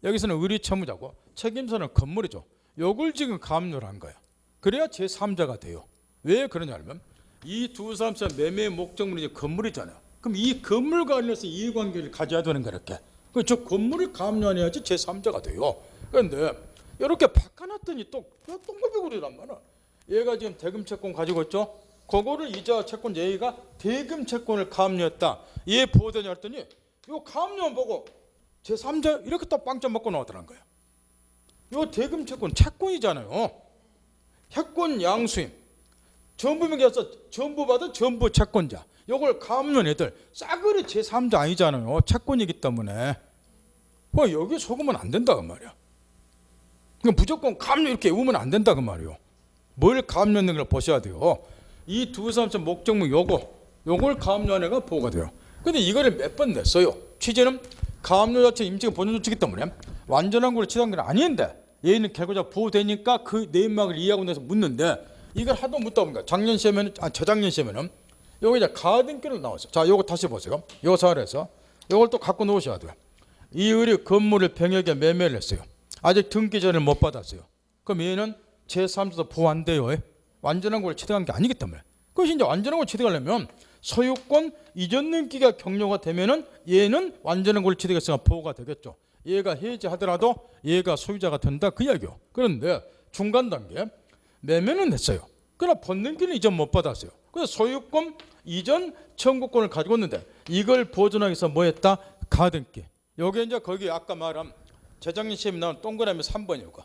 여기서는 의리 채무자고 책임자는 건물이죠. 요걸 지금 가압류를 한 거야. 그래야 제3자가 돼요. 왜 그러냐면 이 두 사람 사이 매매 목적물이 건물이잖아요. 그럼 이 건물 관련해서 이해관계를 가져야 되는 거야 이렇게. 저 건물을 가압류해야지 제3자가 돼요. 그런데 이렇게 바꿔놨더니 또 똥고비구리란 말이야. 얘가 지금 대금 채권 가지고 있죠. 그거를 이자 채권 얘가 대금 채권을 가압류했다. 얘 보호되냐 했더니 요 가압류만 보고 제3자 이렇게 또 빵점 먹고 나오더란 거예요. 요 대금 채권 채권이잖아요. 채권 양수임. 전부명기에서 전부 받은 전부 채권자. 요걸 가압류한 애들 싸그리 제3자 아니잖아요. 채권이기 때문에. 여기 속으면 안 된다 그 말이야. 무조건 가압류 이렇게 우면 안 된다 그 말이에요. 뭘 가압류하는 걸 보셔야 돼요. 이 두 사람 목적물 요거 요걸 가압류한해가 보호가 돼요. 근데 이거를 몇 번 냈어요. 취지는 가압류 자체 임시가 본전 조치기 때문에 완전한 걸 치닫는 건 아닌데 얘는 결과적 보호되니까 그 내막을 이해하고 나서 묻는데 이걸 하도 묻다 보니까 작년 시험에는 저작년 시험에는 여기 이제 가등기로 나왔어요. 자, 요거 다시 보세요. 요 사례에서 요걸 또 갖고 놓으셔야 돼요. 이 을이 건물을 병에게 매매를 했어요. 아직 등기 전을 못 받았어요. 그럼 얘는 제3자도 보호 안 돼요. 완전한 걸 취득한 게 아니기 때문에. 그것이 이제 완전한 걸 취득하려면 소유권 이전 등기가 격려가 되면은 얘는 완전한 걸 취득했으니까 보호가 되겠죠. 얘가 해지하더라도 얘가 소유자가 된다 그 이야기요. 그런데 중간 단계 매매는 했어요. 그러나 번등기는 이전 못 받았어요. 그래서 소유권 이전 청구권을 가지고 있는데 이걸 보존하기 위해서 뭐 했다? 가등기. 요게 이제 거기 아까 말한 재작년 시험에 나온 동그라미 3번이고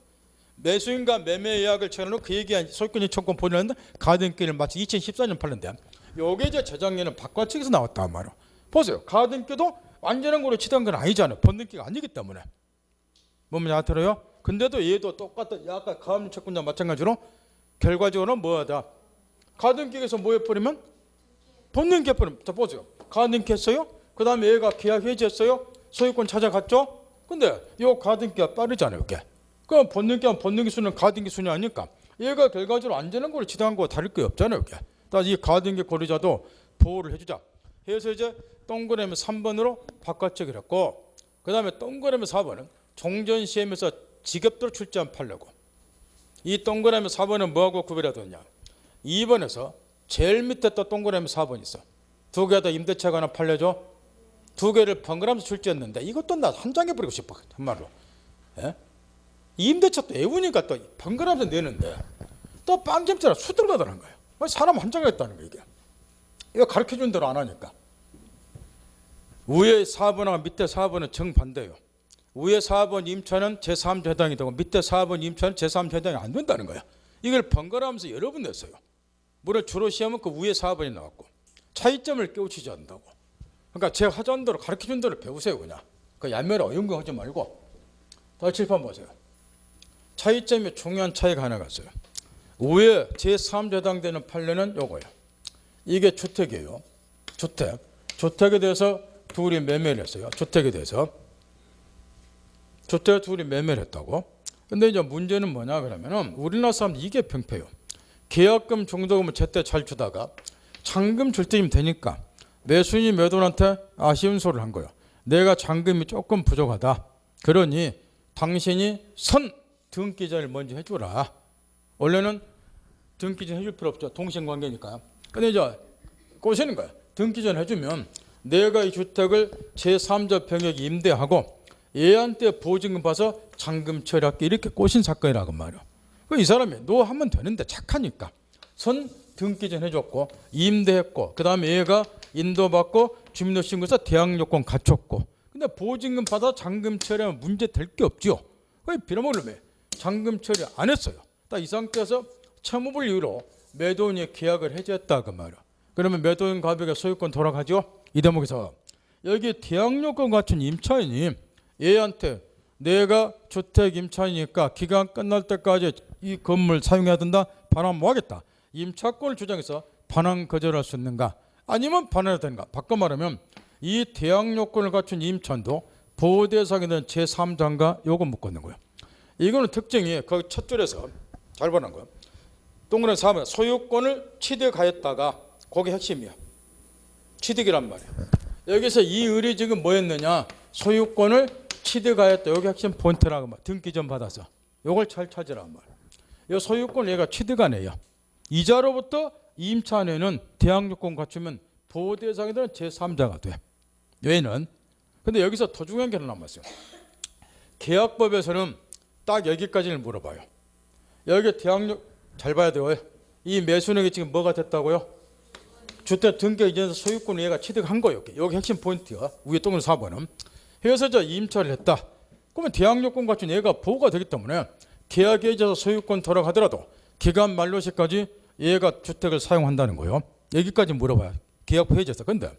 매수인과 매매 예약을 정해놓고 그 얘기한 소유권 청구권 보존하는데 가등기를 마치 2014년 팔는데 요게 이제 재작년에는 바깥측에서 나왔다 말이에요. 보세요. 가등기도 완전한 거로 취득한 건 아니잖아요. 번등기가 아니기 때문에. 뭐면 알아들어요? 근데도 얘도 똑같은 아까 가압류 채권자 마찬가지로 결과적으로는 뭐하다? 가등기에서 뭐 해버리면 번등기 해버리면 자 보세요. 가등기 했어요. 그 다음에 얘가 계약 해지했어요. 소유권 찾아갔죠. 근데 요 가등기가 빠르잖아요. 이게. 그럼 번등기하면 번등기 수는 가등기 수는 아니니까 얘가 결과적으로 안전한 거를 취득한 거와 다를 게 없잖아요. 이게. 이 가등기 고르자도 보호를 해주자. 해서 이제 동그라미 3번으로 바깥쪽을 했고 그 다음에 동그라미 4번은 종전시험에서 지겹도록 출제한 판례고 이 동그라미 4번은 뭐하고 구별해야 되냐. 2번에서 제일 밑에 또 동그라미 4번 있어. 두 개 다 임대차가 하나 판례죠. 두 개를 번갈아가면서 출제했는데 이것도 나 한 장에 버리고 싶어. 한말로. 예? 임대차 또 애우니까 또 번갈아가면서 내는데 또 빵점처럼 수들거더라는 거예요. 사람 한 장에 했다는 거예요. 이게. 이거 가르쳐준 대로 안 하니까. 위에 4번하고 밑에 4번은 정반대예요. 위에 4번 임차는 제3자 해당이 되고 밑에 4번 임차는 제3자 해당이 안 된다는 거야. 이걸 번갈아가면서 여러 번 냈어요. 물론 주로 시험은 그 위에 4번이 나왔고 차이점을 깨우치지 않는다고. 그러니까 제가 하자는 대로 가르쳐준 대로 배우세요. 그냥. 그 얄미워 어영부하지 말고. 다시 칠판 보세요. 차이점이 중요한 차이가 하나가 있어요. 위에 제3자 해당되는 판례는 요거예요. 이게 주택이에요. 주택. 주택에 대해서 둘이 매매를 했어요. 주택에 대해서. 주택 둘이 매매를 했다고. 근데 이제 문제는 뭐냐 그러면은 우리나라 사람 이게 병폐요. 계약금 중도금을 제때 잘 주다가 잔금 줄 때쯤 되니까 매수인이 매도인한테 아쉬운 소리를 한 거예요. 내가 잔금이 조금 부족하다. 그러니 당신이 선 등기전을 먼저 해주라. 원래는 등기전 해줄 필요 없죠. 동생관계니까요. 근데 이제 꼬시는 거야. 등기전 해주면 내가 이 주택을 제3자 병에게 임대하고 얘한테 보증금 봐서 잔금 처리할게 이렇게 꼬신 사건이라고 말이야. 이 사람이 너 하면 되는데 착하니까 선 등기전 해줬고 임대했고 그 다음에 얘가 인도받고 주민등록신고에서 대항 요건 갖췄고 근데 보증금 받아 잔금 처리하면 문제 될 게 없죠. 왜 빌어먹으려면 잔금 처리 안 했어요. 딱 이 상태에서 채무불 이유로 매도인이 계약을 해제했다 그 말이야. 그러면 매도인 가백의 소유권 돌아가죠. 이 대목에서 여기 대항 요건 갖춘 임차인이 얘한테 내가 주택 임차인이니까 기간 끝날 때까지 이 건물 사용해야 된다. 반환 뭐 하겠다. 임차권을 주장해서 반환 거절할 수 있는가? 아니면 반환해야 되는가? 바꿔 말하면 이 대항 요건을 갖춘 임차인도 보호 대상이 되는 제3자인가? 요거 묻고 있는 거예요. 이거는 특징이 거기 첫 줄에서 잘 보는 거예요. 동그라미 4번 소유권을 취득하였다가 그게 핵심이야. 취득이란 말이야. 여기서 이 을이 지금 뭐 했느냐? 소유권을 취득하였다. 여기 핵심 포인트라고 말. 등기전 받아서. 요걸 잘 찾으란 말이야. 이 소유권을 얘가 취득한 애야. 이자로부터 임차인은 대항 요건 갖추면 보호 대상이 되는 제3자가 돼. 얘는. 근데 여기서 더 중요한 게 하나 남았어요. 계약법에서는 딱 여기까지를 물어봐요. 여기 대항력 잘 봐야 돼요. 이 매수인에게 지금 뭐가 됐다고요? 주택 등기 이전에서 소유권을 얘가 취득한 거예요. 여기 핵심 포인트야. 위에 동그라미 4번은. 그래서 저 임차를 했다. 그러면 대항 요건 갖춘 얘가 보호가 되기 때문에 계약에 있어서 소유권 돌아가더라도 기간 만료 시까지 얘가 주택을 사용한다는 거예요. 여기까지 물어봐요. 계약 해지해서. 근데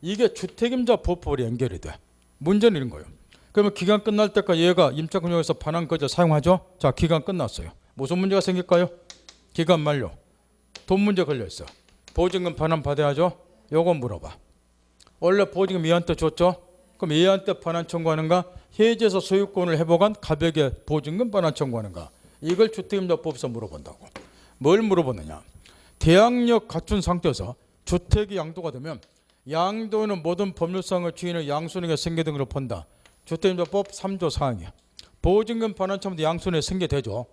이게 주택임자 보호법으로 연결이 돼. 문제는 이런 거예요. 그러면 기간 끝날 때까지 얘가 임차권용에서 반환 거절 사용하죠. 자, 기간 끝났어요. 무슨 문제가 생길까요? 기간 만료. 돈 문제 걸려 있어. 보증금 반환 받아야죠. 요거 물어봐. 원래 보증금 얘한테 줬죠? 그럼 얘한테 반환 청구하는가? 해제해서 소유권을 회복한 가백의 보증금 반환 청구하는가? 이걸 주택임대법에서 물어본다고. 뭘 물어보느냐? 대항력 갖춘 상태에서 주택이 양도가 되면 양도는 모든 법률상의 주인의 양순에게 생계 등으로 본다. 주택임대법 3조 4항이야. 보증금 반환 청구도 양순에 생계되죠.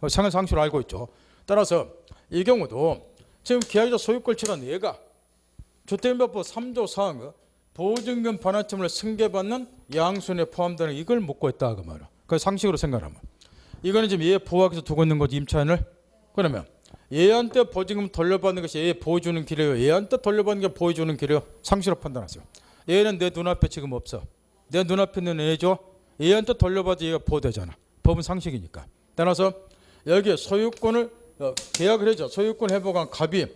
상식으로 알고 있죠. 따라서 이 경우도 지금 계약자 소유권 취한 얘가 주택임대법 3조 4항 보증금 반환 청구를 승계받는 양순에 포함되는 이걸 묻고 있다 그 말이야. 그 상식으로 생각하면 이거는 지금 얘 보호하기 위해서 두고 있는 거지 임차인을. 그러면 얘한테 보증금 돌려받는 것이 얘 보여주는 길이에요. 얘한테 돌려받는 게 보여주는 길이에요. 상식으로 판단하세요. 얘는 내 눈앞에 지금 없어. 내 눈앞에 있는 애죠. 얘한테 돌려받아 얘가 보호되잖아. 법은 상식이니까. 따라서 여기에 소유권을 계약을 해줘. 소유권 회복한 갑이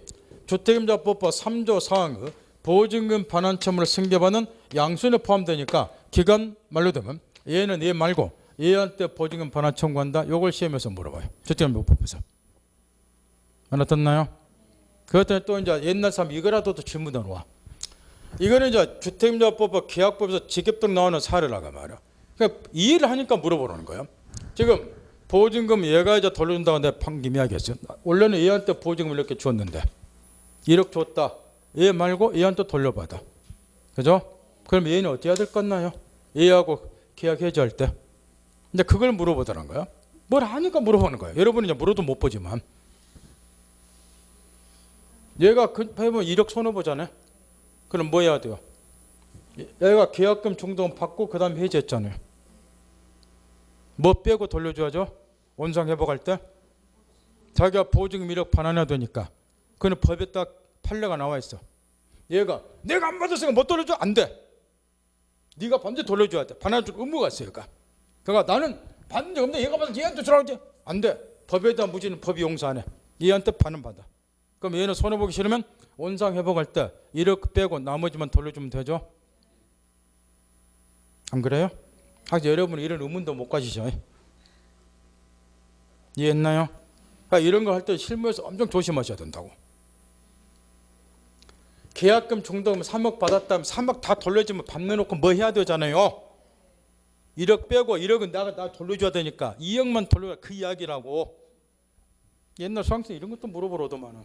주택임대법법 3조 4항 보증금 반환 처분을 승계받는 양순에 포함되니까 기간 만료되면 얘는 얘 말고 얘한테 보증금 반환 청구한다. 이걸 시험에서 물어봐요. 주택임대법에서. 알아듣나요? 그것도 또 이제 옛날 사람 이거라도 또 질문해 놓아. 이거는 이제 주택임대법 계약법에서 직업등 나오는 사례라가 말이야. 그러니까 이해를 하니까 물어보는 거예요. 지금 보증금 얘가 이제 돌려준다고 내가 방금 이야기했어요. 원래는 얘한테 보증금을 이렇게 줬는데 1억 줬다. 얘 말고 얘한테 돌려받아. 그죠? 그럼 얘는 어떻게 해야 될 것 같나요? 얘하고 계약 해지할 때. 근데 그걸 물어보더란 거예요. 뭘 하니까 물어보는 거예요. 여러분은 이제 물어도 못 보지만. 얘가 해보면 1억 손해보잖아요. 그럼 뭐 해야 돼요? 얘가 계약금 중도금 받고 그 다음에 해지했잖아요. 뭐 빼고 돌려줘야죠? 원상 회복할 때? 자기가 보증금 1억 반환해야 되니까. 그는 법에 딱 판례가 나와 있어. 얘가 내가 안 받았으니까 못 돌려줘? 안 돼. 네가 반드시 돌려줘야 돼. 반환해줄 의무가 있어 얘가. 그러니까 나는 받는 적 없는데 얘가 받아서 얘한테 주라고 하지? 안 돼. 법에 대한 무지는 법이 용서 안 해. 얘한테 반은 받아. 그럼 얘는 손해보기 싫으면 원상 회복할 때 1억 빼고 나머지만 돌려주면 되죠? 안 그래요? 하여튼 여러분 이런 의문도 못 가지죠. 이해했나요? 그러니까 이런 거 할 때 실무에서 엄청 조심하셔야 된다고. 계약금 중도금 3억 받았다면 3억 다 돌려주면 밥 내놓고 뭐 해야 되잖아요. 1억 빼고 1억은 나 돌려줘야 되니까 2억만 돌려라 그 이야기라고. 옛날 수강생 이런 것도 물어보러 오더만은.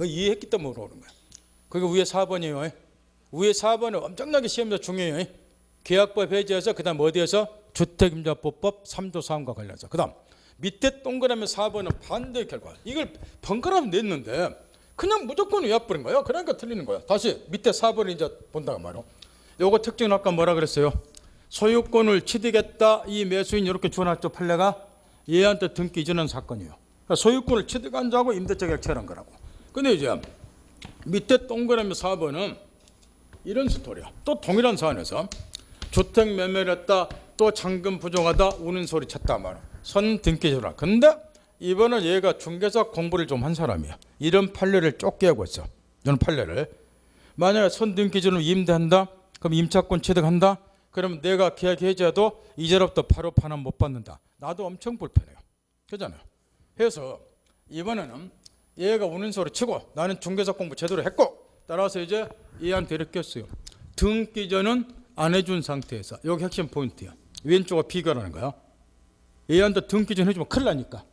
이해했기 때문에 물어보는 거야. 그게 위에 4번이에요. 위에 4번은 엄청나게 시험에서 중요해요. 계약법 해제해서 그 다음 어디에서? 주택임대법법 3조 4항과 관련해서. 그 다음 밑에 동그라미 4번은 반대 결과. 이걸 번갈아 냈는데 그냥 무조건 외워버린 거예요. 그러니까 틀리는 거야. 다시 밑에 4번을 이제 본다고 말이요. 요거 특징은 아까 뭐라 그랬어요? 소유권을 취득했다. 이 매수인 이렇게 주어놨죠. 판례가. 얘한테 등기 이전한 사건이에요. 그러니까 소유권을 취득한 자고 임대차 계약처럼 거라고. 근데 이제 밑에 동그라미 4번은 이런 스토리야. 또 동일한 사안에서 주택 매매를 했다. 또 잔금 부족하다. 우는 소리 쳤다 말이야. 선 등기 전화. 근데 이번은 얘가 중개사 공부를 좀 한 사람이야. 이런 판례를 쫓게 하고 있어. 이런 판례를. 만약에 선 등기 전으로 임대한다. 그럼 임차권 취득한다. 그럼 내가 계약 해지해도 이제부터 바로 반환 못 받는다. 나도 엄청 불편해요. 그렇잖아요. 그래서 이번에는 얘가 우는 소리 치고 나는 중개사 공부 제대로 했고 따라서 이제 얘한테 이렇게 했어요. 등기전은 안 해준 상태에서. 여기 핵심 포인트야. 왼쪽과 비교하는 거야. 얘한테 등기전 해주면 큰일 나니까.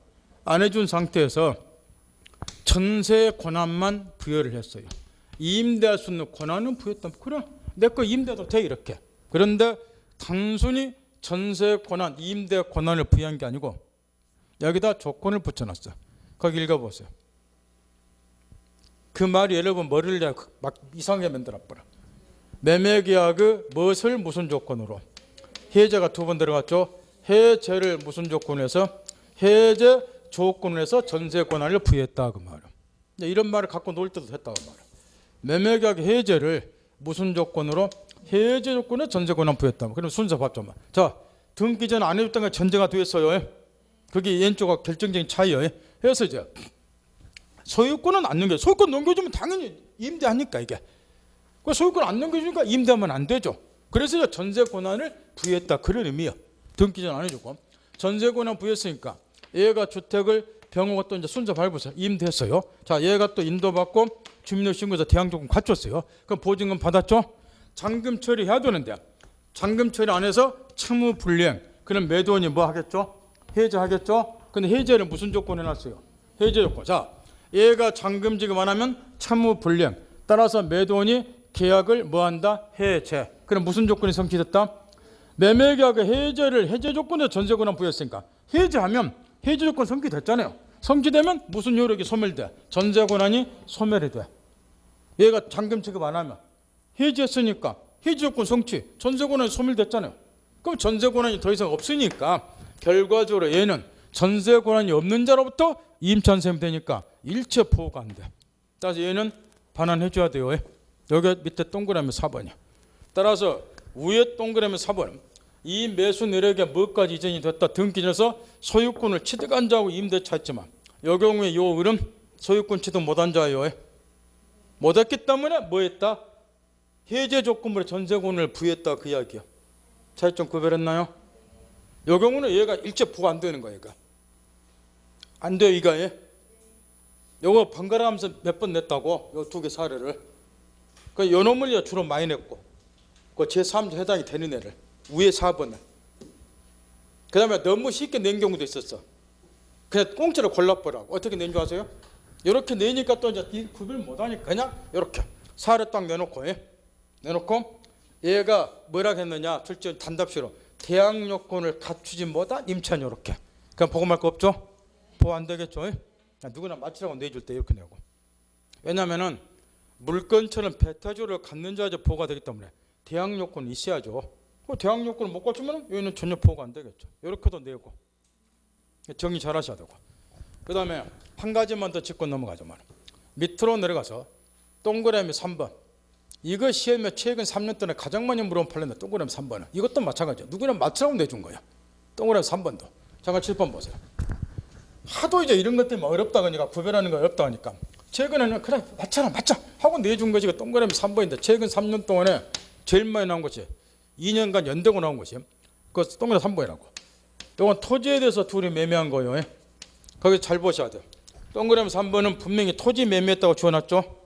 안 해준 상태에서 전세 권한만 부여를 했어요. 임대할 수 있는 권한은 부여했다. 그래 내 거 임대도 돼 이렇게. 그런데 단순히 전세 권한, 임대 권한을 부여한 게 아니고 여기다 조건을 붙여놨어. 거기 읽어보세요. 그 말이 여러분 머리를 막 이상하게 만들어버려. 매매계약의 무엇을 무슨 조건으로. 해제가 두 번 들어갔죠. 해제를 무슨 조건에서 해제 조건에서 전세 권한을 부여했다 그 말이야. 이런 말을 갖고 놀 때도 했다고 말이야. 매매계약 해제를 무슨 조건으로 해제 조건에 전세 권한 부여했다. 그럼 순서 봤죠. 자, 등기 전 안 해줬던 게 전제가 됐어요. 그게 왼쪽과 결정적인 차이예요. 그래서 이제 소유권은 안 넘겨. 소유권 넘겨주면 당연히 임대하니까 이게. 그 소유권 안 넘겨주니까 임대하면 안 되죠. 그래서 이제 전세 권한을 부여했다. 그런 의미야. 등기 전 안 해주고 전세 권한 부여했으니까 얘가 주택을 병호가 또 이제 순서 밟으세요. 임대했어요. 자, 얘가 또 인도받고 주민등록신고에서 대항 조건 갖췄어요. 그럼 보증금 받았죠? 잔금 처리해야 되는데 잔금 처리 안 해서 채무 불이행. 그럼 매도인이 뭐 하겠죠? 해제하겠죠? 근데 해제를 무슨 조건에 놨어요? 해제 조건. 자, 얘가 잔금 지급 안 하면 채무 불이행. 따라서 매도인이 계약을 뭐 한다? 해제. 그럼 무슨 조건이 성취됐다? 매매계약의 해제 조건에 전세 권한 부여했으니까 해제하면 해제 조건 성취됐잖아요. 성취되면 무슨 효력이 소멸돼? 전세 권한이 소멸이 돼. 얘가 잔금 지급 안 하면 해제했으니까 해제 조건 성취, 전세 권한이 소멸됐잖아요. 그럼 전세 권한이 더 이상 없으니까 결과적으로 얘는 전세 권한이 없는 자로부터 임차세무 되니까 일체 보호가 안 돼. 따라서 얘는 반환해 줘야 돼요. 여기 밑에 동그라미 4번이야. 따라서 위에 동그라미 4번. 이 매수 내역에 뭐까지 이전이 됐다 등기해서 소유권을 취득한 자하고 임대차 했지만 이 경우에 이 을은 소유권 취득 못한 자예요. 못했기 때문에 뭐 했다? 해제 조건으로 전세권을 부여했다 그 이야기야. 차이점 구별했나요? 이 경우는 얘가 일체 부과 안 되는 거야. 얘가. 안 돼요 이거. 요거 번갈아 가면서 몇 번 냈다고 요 두 개 사례를. 그 요 놈을 주로 많이 냈고 그 제3조 해당이 되는 애를 위에 4번을. 그 다음에 너무 쉽게 낸 경우도 있었어. 그냥 공짜로 골라보라고. 어떻게 낸 줄 아세요? 이렇게 내니까 또 이제 구별 못하니까 그냥 이렇게 사례 딱 내놓고 내놓고 얘가 뭐라 했느냐 출제 단답시로 대항 요건을 갖추지 못한 임차인 이렇게. 그럼 보고 말 거 없죠? 보호 안 되겠죠? 누구나 맞추라고 내줄 때 이렇게 내고. 왜냐면은 물건처럼 배타주를 갖는 자에게 보호가 되기 때문에 대항 요건이 있어야죠. 그 대항 요건을 못 갖추면 여기는 전혀 보호가 안 되겠죠. 이렇게도 내고 정리 잘 하셔야 되고. 그 다음에 한 가지만 더 짚고 넘어가죠. 밑으로 내려가서 동그라미 3번. 이거 시험에 최근 3년 동안에 가장 많이 물어본 판례인데 동그라미 3번은 이것도 마찬가지죠. 누구나 맞추라고 내준 거예요. 동그라미 3번도. 잠깐 7번 보세요. 하도 이제 이런 것 때문에 어렵다 그러니까 구별하는 거 어렵다 하니까 최근에는 그래 맞잖아 하고 내준 것이 동그라미 3번인데 최근 3년 동안에 제일 많이 나온 것이 2년간 연대고 나온 것이 그 동그라미 3번이라고. 이건 토지에 대해서 둘이 매매한 거예요. 거기 잘 보셔야 돼요. 동그라미 3번은 분명히 토지 매매했다고 지어놨죠.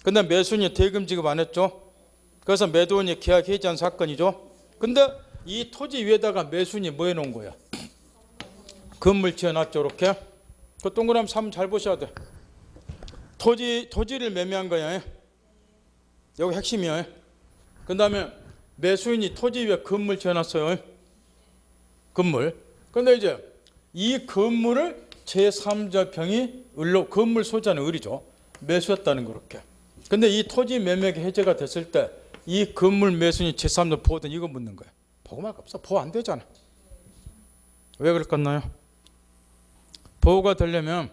근데 매수인이 대금 지급 안 했죠. 그래서 매도인이 계약 해지한 사건이죠. 근데 이 토지 위에다가 매수인이 뭐 해놓은 거야? 건물 지어놨죠. 이렇게. 그 동그라미 3 잘 보셔야 돼. 토지를 매매한 거야. 여기 핵심이야. 그 다음에 매수인이 토지 위에 건물 지어놨어요. 건물. 근데 이제 이 건물을 제3자 병이 을로 건물 소유자는 을이죠. 매수했다는 거 이렇게. 근데 이 토지 매매가 해제가 됐을 때 이 건물 매수인이 제3자 보호된 이거 묻는 거야. 보고 말고 없어. 보호 안 되잖아. 왜 그럴까요? 보호가 되려면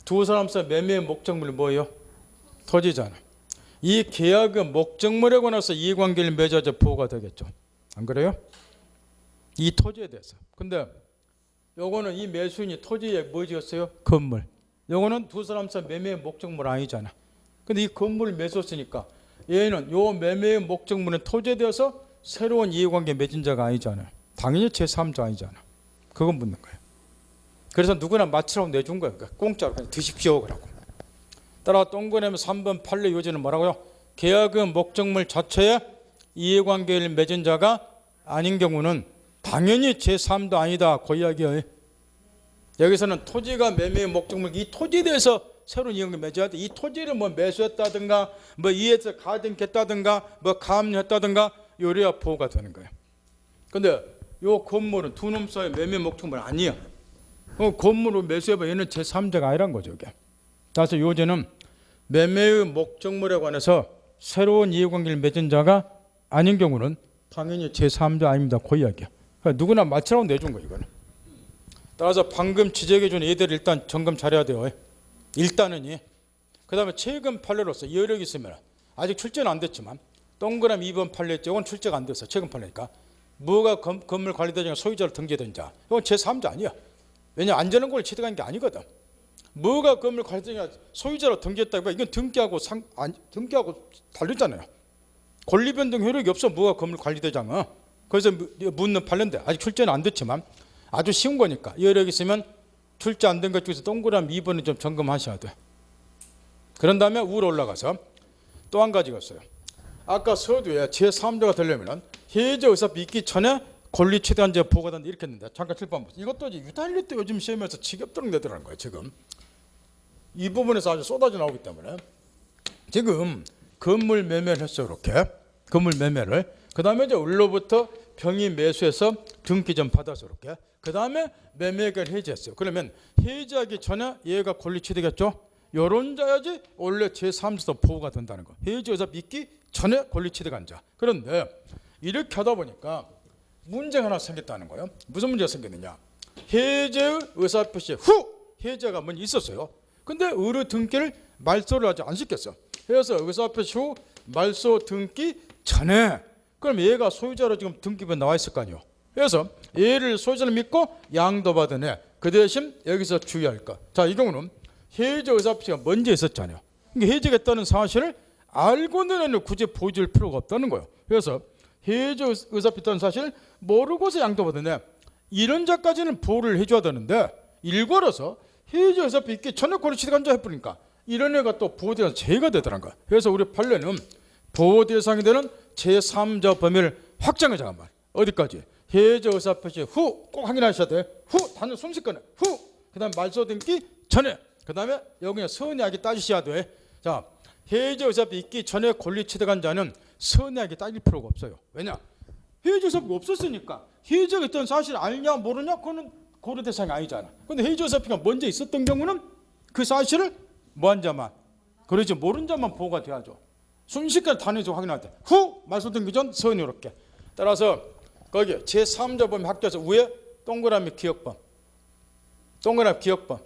두 사람 사이 매매의 목적물이 뭐예요? 토지잖아. 이 계약의 목적물에 관해서 이해관계를 맺어야 보호가 되겠죠. 안 그래요? 이 토지에 대해서. 근데 요거는 이 매수인이 토지에 뭐 지었어요? 건물. 요거는 두 사람 사이 매매의 목적물 아니잖아. 근데 이 건물을 매수했으니까 얘는 요 매매의 목적물은 토지에 대해서 새로운 이해관계 맺은 자가 아니잖아요. 당연히 제3자 아니잖아. 그건 묻는 거예요. 그래서 누구나 맞추라고 내준 거예요. 그러니까 공짜로 그냥 드십시오 그러고. 따라 동그라미 3번 판례 요지는 뭐라고요? 계약의 목적물 자체에 이해관계를 맺은 자가 아닌 경우는 당연히 제3도 아니다. 그 이야기예요. 여기서는 토지가 매매의 목적물, 이 토지에 대해서 새로운 이해관계 맺어야 돼. 이 토지를 뭐 매수했다든가 뭐 이에서 가등했다든가 뭐 가압류했다든가 요래야 보호가 되는 거예요. 근데 요 건물은 두 놈 사이의 매매 목적물 아니야. 건물을 매수해봐 얘는 제3자가 아니란 거죠. 이게. 따라서 요제는 매매의 목적물에 관해서 새로운 이해관계를 맺은 자가 아닌 경우는 당연히 제3자 아닙니다. 그 이야기야. 그러니까 누구나 맞추라고 내준 거예요. 이거는. 따라서 방금 지적해 준 얘들 일단 점검 잘해야 돼요. 일단은 그 다음에 최근 판례로서 여력이 있으면 아직 출제는 안 됐지만 동그라미 2번 판례 쪽은 출제가 안 됐어. 최근 판례니까. 뭐가 건물 관리대장 소유자로 등재된 자. 이건 제3자 아니야. 왜냐 안전운권을 취득한 게 아니거든. 뭐가 건물 관리대장 소유자로 등재했다고 이건 등기하고 다르잖아요. 권리변동 효력이 없어. 뭐가 건물 관리대장은. 그래서 묻는 판례인데 아직 출제는 안 됐지만 아주 쉬운 거니까 여력이 있으면 출제 안 된 것 중에서 동그라미 2번을 좀 점검하셔야 돼. 그런 다음에 위로 올라가서 또 한 가지가 있어요. 아까 서두에 제3조가 되려면 해제 의사표 있기 전에 권리취득한자 보고한다 이렇게 했는데 잠깐 칠번 보세요. 이것도 이제 유달리 때 요즘 시험에서 지겹도록 내더라는 거예요. 지금 이 부분에서 아주 쏟아져 나오기 때문에 지금 건물 매매를 했어요. 이렇게 건물 매매를 그 다음에 이제 을로부터 병이 매수해서 등기 좀 받아서 이렇게 그 다음에 매매액을 해지했어요. 그러면 해지하기 전에 얘가 권리취득했죠. 요런 자야지 원래 제3조도 보호가 된다는 거. 해지 의사 믿기 전에 권리취득한 자. 그런데 이렇게 하다 보니까 문제가 하나 생겼다는 거예요. 무슨 문제가 생겼느냐? 해제의 의사표시 후 해제가 먼저 있었어요. 근데 의료 등기를 말소를 하지 안 시켰어. 그래서 의사표시 후 말소 등기 전에 그럼 얘가 소유자로 지금 등기부에 나와 있을 거 아니에요. 그래서 얘를 소유자를 믿고 양도 받은 애 그 대신 여기서 주의할 것. 자, 이 경우는 해제 의사표시가 먼저 있었잖아요. 그러니까 해제가 있다는 사실을 알고는 애는 굳이 보여줄 필요가 없다는 거예요. 그래서 해제 의사표시 있다는 사실을 모르고서 양도 받은 애 이런 자까지는 보호를 해줘야 되는데 일괄해서 해제 의사표시 있기 전에 권리취득한 자 해버리니까 이런 애가 또 보호대상 제외가 되더란 거야. 그래서 우리 판례는 보호대상이 되는 제3자 범위를 확장해 잠깐만. 어디까지? 해제 의사표시 후 꼭 확인하셔야 돼. 후 단어 순식간에 후 그다음 말소 등기 전에 그다음에 여기 선의하게 따지셔야 돼. 자, 해제 의사표시 있기 전에 권리 취득한 자는 선의하게 따질 필요가 없어요. 왜냐? 해제 의사표가 없었으니까 해제가 있다는 사실 알냐 모르냐 그거는 고려 대상이 아니잖아. 근데 해제 의사표가 먼저 있었던 경우는 그 사실을 뭐한 자만 그러지 모른 자만 보호가 돼야죠. 순식간에 단위에서 확인할 때 후 말소 등기 전 선의 이렇게 따라서 거기 제3자 범위 합쳐서 위에 동그라미 기억번 동그라미 기억번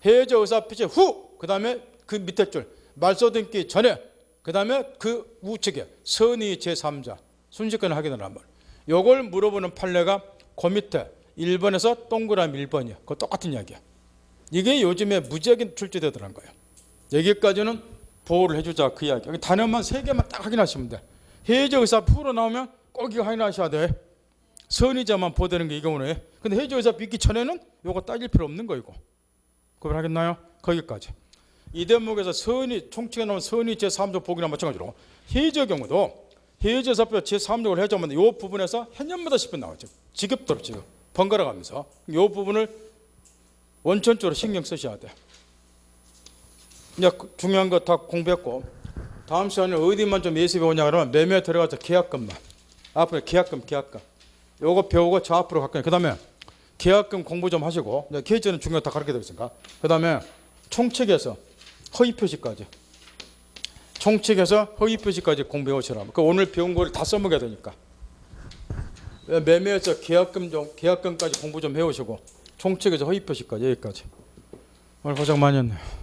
해제 의사표시 후 그 다음에 그 밑에 줄 말소 등기 전에 그 다음에 그 우측에 선의 제3자 순식간에 확인을 하면 요걸 물어보는 판례가 그 밑에 1번에서 동그라미 1번이야. 그거 똑같은 이야기야. 이게 요즘에 무지하게 출제되더란 거예요. 여기까지는 보호를 해주자 그 이야기. 단어만 3개만 딱 확인하시면 돼. 해제 의사표 후로 나오면 꼭 이거 확인하셔야 돼. 선의자만 보되는 게 이 경우는. 근데 해제 의사표 있기 전에는 요거 따질 필요 없는 거 이거. 구별하겠나요? 거기까지. 이 대목에서 선의 총칙에 나온 선의 제3조 보기나 마찬가지로 해제 경우도 해제 의사표 제3조를 해제하면 이 부분에서 해년마다 10분 나오죠. 지겹도록 지금 번갈아 가면서 이 부분을 원천적으로 신경 쓰셔야 돼. 이제 중요한 거 다 공부했고 다음 시간에 어디만 좀 예습해 오냐 그러면 매매 들어가서 계약금만 앞으로 계약금 요거 배우고 저 앞으로 갈 거예요. 그 다음에 계약금 공부 좀 하시고 계좌는 중요한 다 가르쳐 드리겠습니까? 그 다음에 총칙에서 허위 표시까지 총칙에서 허위 표시까지 공부해 오시라면 그 오늘 배운 걸 다 써먹어야 되니까 매매에서 계약금까지 공부 좀 해오시고 총칙에서 허위 표시까지 여기까지 오늘 고생 많이 했네요.